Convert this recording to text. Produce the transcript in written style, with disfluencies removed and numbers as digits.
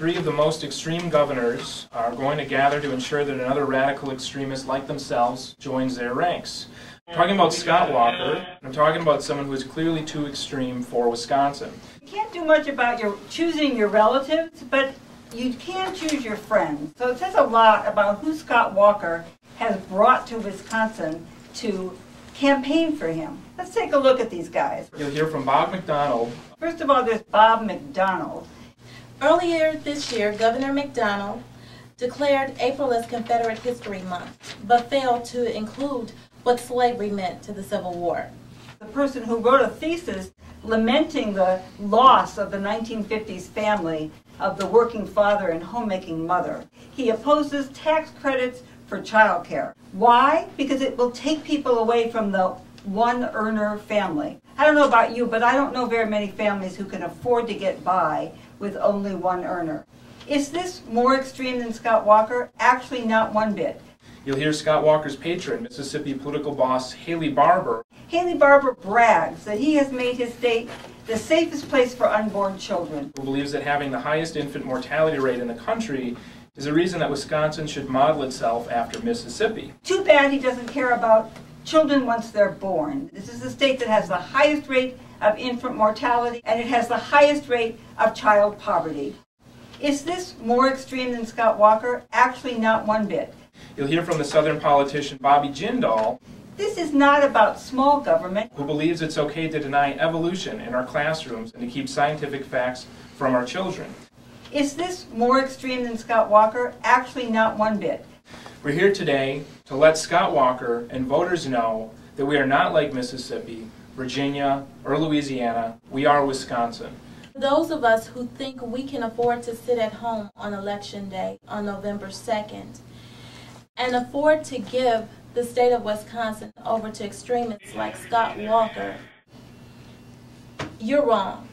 three of the most extreme governors are going to gather to ensure that another radical extremist like themselves joins their ranks. I'm talking about Scott Walker, and I'm talking about someone who is clearly too extreme for Wisconsin. You can't do much about choosing your relatives, but you can choose your friends. So it says a lot about who Scott Walker has brought to Wisconsin to campaign for him. Let's take a look at these guys. You'll hear from Bob McDonnell. First of all, there's Bob McDonnell. Earlier this year, Governor McDonnell declared April as Confederate History Month, but failed to include what slavery meant to the Civil War. The person who wrote a thesis lamenting the loss of the 1950s family of the working father and homemaking mother. He opposes tax credits for child care. Why? Because it will take people away from the one-earner family. I don't know about you, but I don't know very many families who can afford to get by with only one earner. Is this more extreme than Scott Walker? Actually, not one bit. You'll hear Scott Walker's patron, Mississippi political boss Haley Barbour. Haley Barbour brags that he has made his state the safest place for unborn children. Who believes that having the highest infant mortality rate in the country is a reason that Wisconsin should model itself after Mississippi. Too bad he doesn't care about children once they're born. This is the state that has the highest rate of infant mortality, and it has the highest rate of child poverty. Is this more extreme than Scott Walker? Actually, not one bit. You'll hear from the Southern politician Bobby Jindal. This is not about small government. Who believes it's okay to deny evolution in our classrooms and to keep scientific facts from our children. Is this more extreme than Scott Walker? Actually, not one bit. We're here today to let Scott Walker and voters know that we are not like Mississippi, Virginia, or Louisiana. We are Wisconsin. Those of us who think we can afford to sit at home on Election Day on November 2nd and afford to give the state of Wisconsin over to extremists like Scott Walker, you're wrong.